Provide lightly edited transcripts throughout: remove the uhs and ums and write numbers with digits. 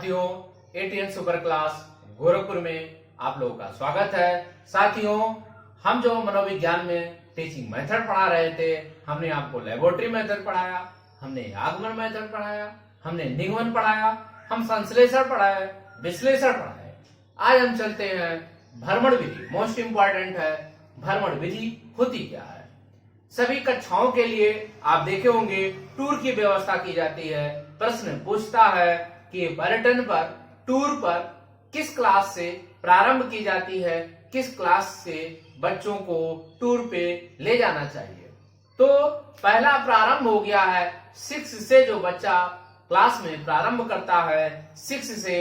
साथियों, ATN super class Gorakhpur में आप लोगों का स्वागत है। साथियों, हम जो मनोविज्ञान में टीचिंग मेथड पढ़ा रहे थे, हमने आपको लेबोरेटरी मेथड पढ़ाया, हमने आगमन मेथड पढ़ाया, हमने निगमन पढ़ाया, हम संश्लेषण पढ़ाए, विश्लेषण पढ़ाए। आज हम चलते हैं भ्रमण विधि। मोस्ट इंपॉर्टेंट है, भ्रमण विधि होती क्या है। सभी कक्षाओं के लिए आप देखे होंगे टूर की व्यवस्था की जाती है। प्रश्न पूछता है कि पर्यटन पर, टूर पर किस क्लास से प्रारंभ की जाती है, किस क्लास से बच्चों को टूर पे ले जाना चाहिए। तो पहला प्रारंभ हो गया है 6 से। जो बच्चा क्लास में प्रारंभ करता है 6 से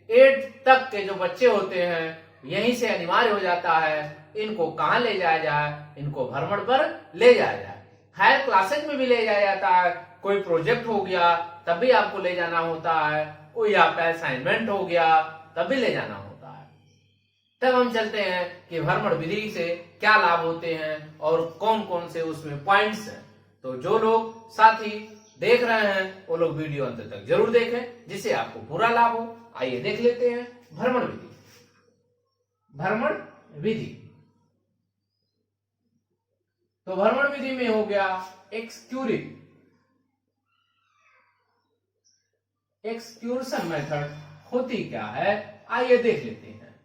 8 तक के जो बच्चे होते हैं, यहीं से अनिवार्य हो जाता है इनको कहाँ ले जाया जाए, इनको भ्रमण पर ले जाया जाए। हायर क्लासेज में भी ले जाया जाता है। कोई प्रोजेक्ट हो गया तब भी आपको ले जाना होता है, कोई आपका असाइनमेंट हो गया तब भी ले जाना होता है। तब हम चलते हैं कि भ्रमण विधि से क्या लाभ होते हैं और कौन कौन से उसमें पॉइंट्स हैं। तो जो लोग साथी देख रहे हैं वो लोग वीडियो अंत तक जरूर देखें, जिससे आपको पूरा लाभ हो। आइए देख लेते हैं भ्रमण विधि। भ्रमण विधि तो भ्रमण विधि में हो गया एक्सक्यूर्शन मेथड होती क्या है, आइए देख लेते हैं।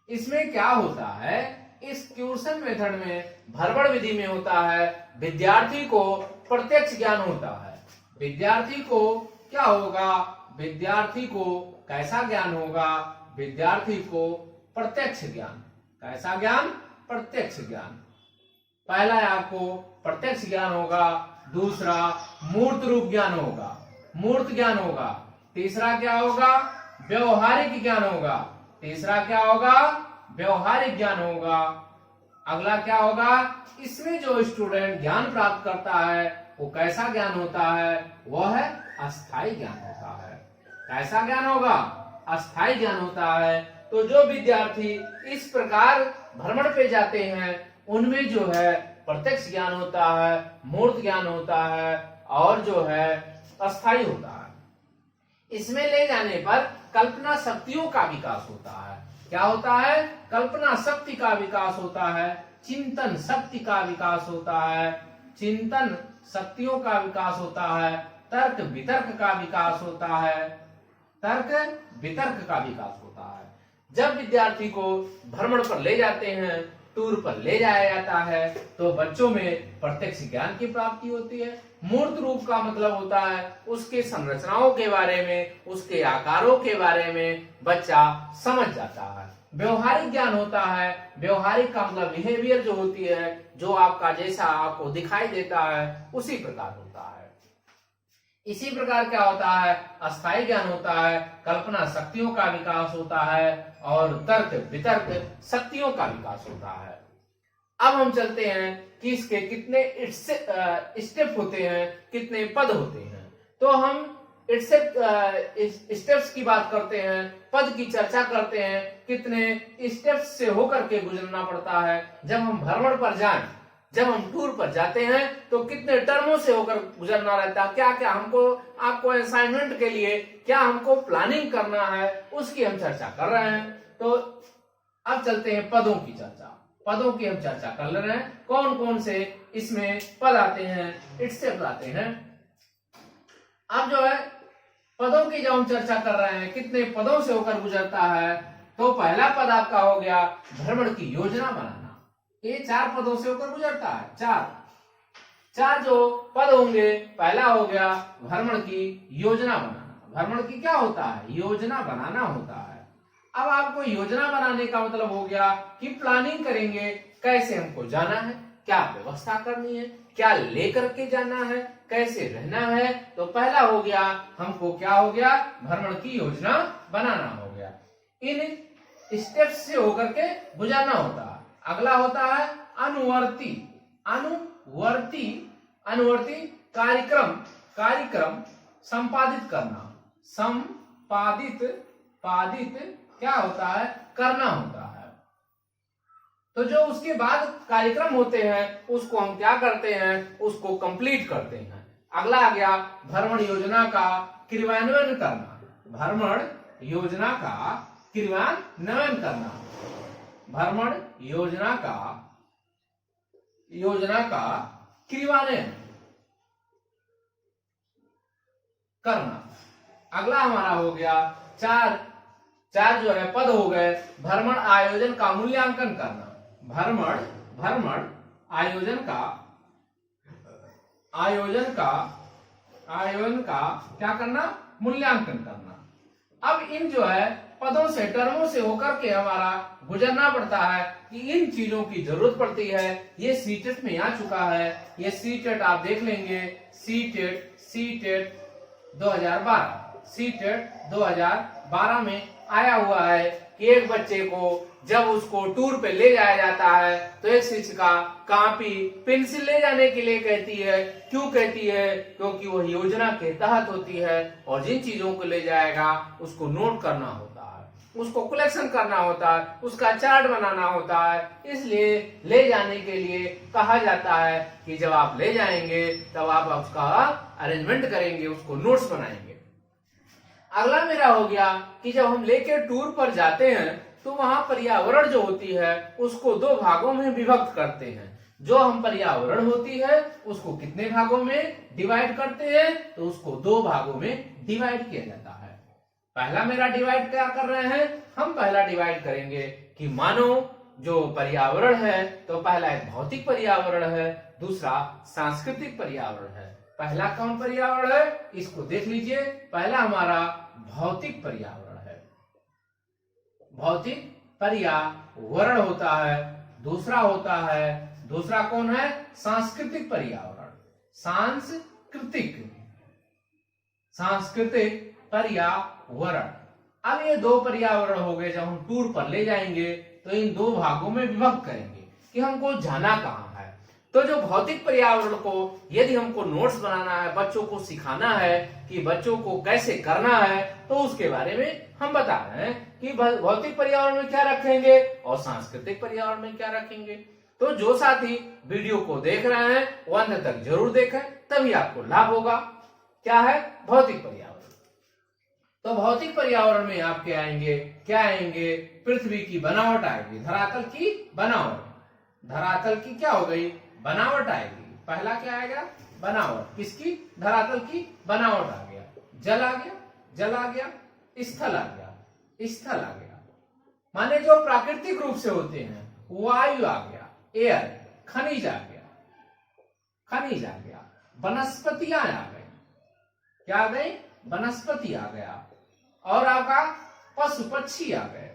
इसमें क्या होता है, एक्सक्यूर्शन मेथड में, भ्रमण विधि में होता है विद्यार्थी को प्रत्यक्ष ज्ञान होता है। विद्यार्थी को क्या होगा, विद्यार्थी को कैसा ज्ञान होगा, विद्यार्थी को प्रत्यक्ष ज्ञान। कैसा ज्ञान, प्रत्यक्ष ज्ञान। पहला है आपको प्रत्यक्ष ज्ञान होगा, दूसरा मूर्त रूप ज्ञान होगा, मूर्त ज्ञान होगा। तीसरा क्या होगा, व्यवहारिक ज्ञान होगा। तीसरा क्या होगा, व्यवहारिक ज्ञान होगा। अगला क्या होगा, इसमें जो स्टूडेंट ज्ञान प्राप्त करता है वो कैसा ज्ञान होता है, वह है अस्थायी ज्ञान होता है। कैसा ज्ञान होगा, अस्थायी ज्ञान होता है। तो जो विद्यार्थी इस प्रकार भ्रमण पे जाते हैं उनमें जो है प्रत्यक्ष ज्ञान होता है, मूर्त ज्ञान होता है और जो है अस्थायी होता है। इसमें ले जाने पर कल्पना शक्तियों का विकास होता है। क्या होता है, कल्पना शक्ति का विकास होता है, चिंतन शक्ति का विकास होता है, चिंतन शक्तियों का विकास होता है, तर्क वितर्क का विकास होता है, तर्क वितर्क का विकास होता है। जब विद्यार्थी को भ्रमण पर ले जाते हैं, टूर पर ले जाया जाता है, तो बच्चों में प्रत्यक्ष ज्ञान की प्राप्ति होती है। मूर्त रूप का मतलब होता है उसके संरचनाओं के बारे में, उसके आकारों के बारे में बच्चा समझ जाता है। व्यवहारिक ज्ञान होता है, व्यवहारिक का मतलब बिहेवियर जो होती है, जो आपका जैसा आपको दिखाई देता है उसी प्रकार होता है। इसी प्रकार क्या होता है, अस्थायी ज्ञान होता है, कल्पना शक्तियों का विकास होता है और तर्क वितर्क शक्तियों का विकास होता है। अब हम चलते हैं कि इसके कितने स्टेप होते हैं, कितने पद होते हैं। तो हम स्टेप्स की बात करते हैं, पद की चर्चा करते हैं, कितने स्टेप्स से होकर के गुजरना पड़ता है। जब हम भ्रमण पर जाएं, जब हम टूर पर जाते हैं तो कितने टर्मों से होकर गुजरना रहता है, क्या क्या हमको, आपको असाइनमेंट के लिए क्या हमको प्लानिंग करना है, उसकी हम चर्चा कर रहे हैं। तो अब चलते हैं पदों की चर्चा। पदों की हम चर्चा कर ले रहे हैं, कौन कौन से इसमें पद आते हैं, स्टेप आते हैं। अब जो है पदों की जब हम चर्चा कर रहे हैं, कितने पदों से होकर गुजरता है, तो पहला पद आपका हो गया भ्रमण की योजना बनाना। ये 4 पदों से होकर गुजरता है। चार जो पद होंगे, पहला हो गया भ्रमण की योजना बनाना। भ्रमण की क्या होता है, योजना बनाना होता है। अब आपको योजना बनाने का मतलब हो गया कि प्लानिंग करेंगे, कैसे हमको जाना है, क्या व्यवस्था करनी है, क्या लेकर के जाना है, कैसे रहना है। तो पहला हो गया हमको क्या हो गया, भ्रमण की योजना बनाना हो गया। इन स्टेप्स से होकर के गुजरना होता है। अगला होता है अनुवर्ती। अनुवर्ती कार्यक्रम संपादित करना। पादित क्या होता है, करना होता है। तो जो उसके बाद कार्यक्रम होते हैं उसको हम क्या करते हैं, उसको कंप्लीट करते हैं। अगला आ गया भ्रमण योजना का क्रियान्वयन करना। भ्रमण योजना का क्रियान्वयन करना, भ्रमण योजना का क्रियान्वयन करना। अगला हमारा हो गया चार जो है पद हो गए, भ्रमण आयोजन का मूल्यांकन करना, भ्रमण आयोजन का क्या करना, मूल्यांकन करना। अब इन जो है पदों से टर्मों से होकर के हमारा गुजरना पड़ता है कि इन चीजों की जरूरत पड़ती है। ये सीटेट में आ चुका है, ये सीटेट आप देख लेंगे, सीटेट 2012 में आया हुआ है कि एक बच्चे को जब उसको टूर पे ले जाया जाता है तो एक शिक्षिका कॉपी पेंसिल ले जाने के लिए कहती है। क्यों कहती है? क्योंकि वह योजना के तहत होती है और जिन चीजों को ले जाएगा उसको नोट करना होता है, उसको कलेक्शन करना होता है, उसका चार्ट बनाना होता है। इसलिए ले जाने के लिए कहा जाता है कि जब आप ले जाएंगे तब आप उसका अरेंजमेंट करेंगे, उसको नोट्स बनाएंगे। अगला मेरा हो गया कि जब हम लेके टूर पर जाते हैं तो वहां पर्यावरण जो होती है उसको दो भागों में विभक्त करते हैं। जो हम पर्यावरण होती है उसको कितने भागों में डिवाइड करते हैं? तो उसको दो भागों में डिवाइड किया जाता है। पहला मेरा डिवाइड क्या कर रहे हैं हम? पहला डिवाइड करेंगे कि मानो जो पर्यावरण है तो पहला एक भौतिक पर्यावरण है, दूसरा सांस्कृतिक पर्यावरण है। पहला कौन पर्यावरण है? इसको देख लीजिए। पहला हमारा भौतिक पर्यावरण है, भौतिक पर्यावरण होता है। दूसरा कौन है? सांस्कृतिक पर्यावरण, सांस्कृतिक पर्यावरण। अब ये दो पर्यावरण हो गए। जब हम टूर पर ले जाएंगे तो इन दो भागों में विभक्त करेंगे कि हमको जाना कहाँ है। तो जो भौतिक पर्यावरण को यदि हमको नोट्स बनाना है, बच्चों को सिखाना है कि बच्चों को कैसे करना है, तो उसके बारे में हम बता रहे हैं कि भौतिक पर्यावरण में क्या रखेंगे और सांस्कृतिक पर्यावरण में क्या रखेंगे। तो जो साथी वीडियो को देख रहे हैं वो अंत तक जरूर देखें, तभी आपको लाभ होगा। क्या है? भौतिक पर्यावरण। तो भौतिक पर्यावरण में आप क्या आएंगे? पृथ्वी की बनावट आएगी, धरातल की बनावट। धरातल की क्या हो गई? बनावट आएगी। पहला क्या आएगा? बनावट। किसकी? धरातल की बनावट आ गया। जल आ गया, स्थल आ गया। माने जो प्राकृतिक रूप से होते हैं, वायु आ गया, एयर। खनिज आ गया। वनस्पतियां आ गई। क्या आ गई? वनस्पति आ गया। और आपका पशु पक्षी आ गए।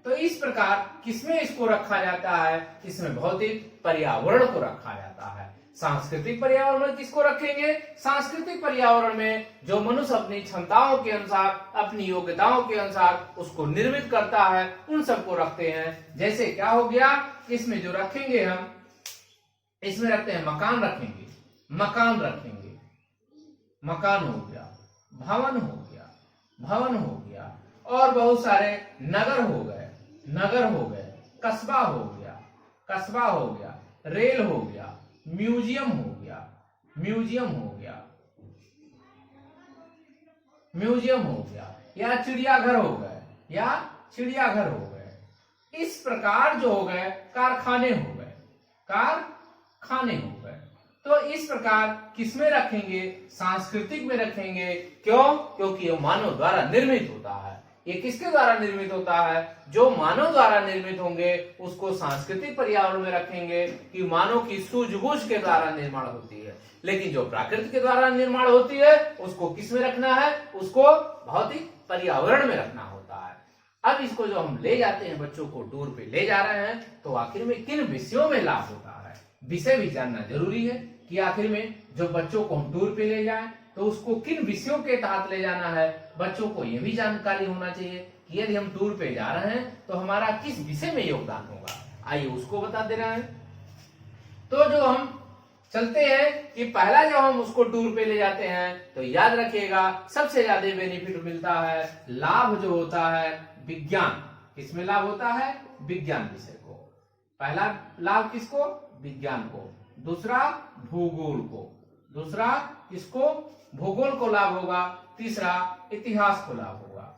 तो इस प्रकार किसमें इसको रखा जाता है? इसमें भौतिक पर्यावरण को रखा जाता है। सांस्कृतिक पर्यावरण में किसको रखेंगे? सांस्कृतिक पर्यावरण में जो मनुष्य अपनी क्षमताओं के अनुसार, अपनी योग्यताओं के अनुसार उसको निर्मित करता है, उन सबको रखते हैं। जैसे क्या हो गया? इसमें जो रखेंगे हम, इसमें रखते हैं मकान रखेंगे, मकान हो गया, भवन हो गया, और बहुत सारे नगर हो गए, कस्बा हो गया, रेल हो गया, म्यूजियम हो गया, या चिड़ियाघर हो गए, इस प्रकार जो हो गए कारखाने हो गए। तो इस प्रकार किसमें रखेंगे? सांस्कृतिक में रखेंगे। क्यों? क्योंकि ये मानव द्वारा निर्मित होता है। ये किसके द्वारा निर्मित होता है? जो मानव द्वारा निर्मित होंगे उसको सांस्कृतिक पर्यावरण में रखेंगे कि मानव की सूझबूझ के द्वारा निर्माण होती है। लेकिन जो प्रकृति के द्वारा निर्माण होती है उसको किस में रखना है? उसको भौतिक पर्यावरण में रखना होता है। अब इसको जो हम ले जाते हैं, बच्चों को टूर पे ले जा रहे हैं, तो आखिर में किन विषयों में लाभ होता है, विषय भी जानना जरूरी है कि आखिर में जो बच्चों को हम टूर पे ले जाएं तो उसको किन विषयों के तहत ले जाना है। बच्चों को यह भी जानकारी होना चाहिए कि यदि हम टूर पे जा रहे हैं तो हमारा किस विषय में योगदान होगा। आइए उसको बता दे रहे हैं। तो जो हम चलते हैं कि पहला जब हम उसको टूर पे ले जाते हैं तो याद रखिएगा सबसे ज्यादा बेनिफिट मिलता है, लाभ जो होता है विज्ञान। किसमें लाभ होता है? विज्ञान विषय को। पहला लाभ किसको? विज्ञान को। दूसरा भूगोल को। दूसरा इसको भूगोल को लाभ होगा, तीसरा इतिहास को लाभ होगा।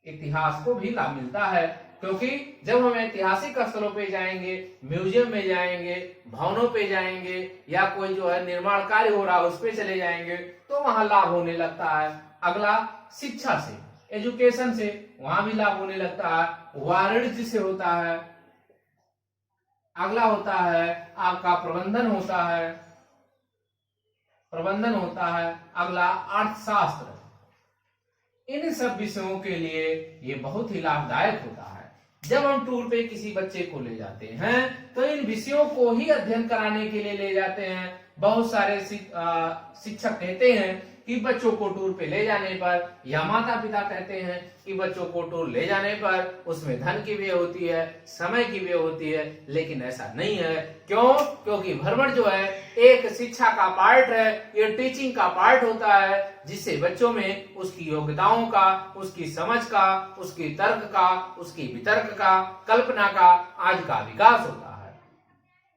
इतिहास को भी लाभ मिलता है, क्योंकि जब हम ऐतिहासिक स्थलों पे जाएंगे, म्यूजियम में जाएंगे, भवनों पे जाएंगे, या कोई जो है निर्माण कार्य हो रहा है उस पे चले जाएंगे, तो वहां लाभ होने लगता है। अगला शिक्षा से, एजुकेशन से, वहां भी लाभ होने लगता है। वाणिज्य से होता है। अगला होता है आपका प्रबंधन होता है, प्रबंधन होता है। अगला अर्थशास्त्र। इन सब विषयों के लिए ये बहुत ही लाभदायक होता है। जब हम टूर पे किसी बच्चे को ले जाते हैं तो इन विषयों को ही अध्ययन कराने के लिए ले जाते हैं। बहुत सारे शिक्षक कहते हैं कि बच्चों को टूर पे ले जाने पर, या माता पिता कहते हैं कि बच्चों को टूर ले जाने पर उसमें धन की व्यय होती है, समय की व्यय होती है, लेकिन ऐसा नहीं है। क्यों? क्योंकि भ्रमण जो है एक शिक्षा का पार्ट है, ये टीचिंग का पार्ट होता है, जिससे बच्चों में उसकी योग्यताओं का, उसकी समझ का, उसकी तर्क का, उसकी वितर्क का, कल्पना का आदि का विकास होता है।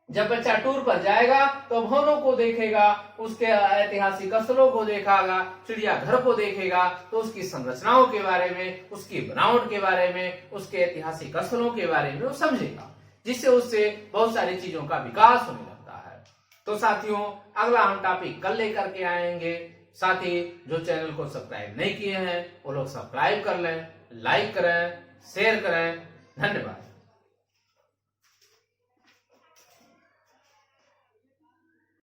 जब बच्चा टूर पर जाएगा तो भवनों को देखेगा, उसके ऐतिहासिक स्थलों को देखेगा, चिड़ियाघर को देखेगा, तो उसकी संरचनाओं के बारे में, उसकी बनावट के बारे में, उसके ऐतिहासिक स्थलों के बारे में वो समझेगा, जिससे उससे बहुत सारी चीजों का विकास होने लगता है। तो साथियों, अगला हम टॉपिक कल लेकर के आएंगे। साथ ही जो चैनल को सब्सक्राइब नहीं किए हैं वो लोग सब्सक्राइब कर लें, लाइक करें, शेयर करें। धन्यवाद।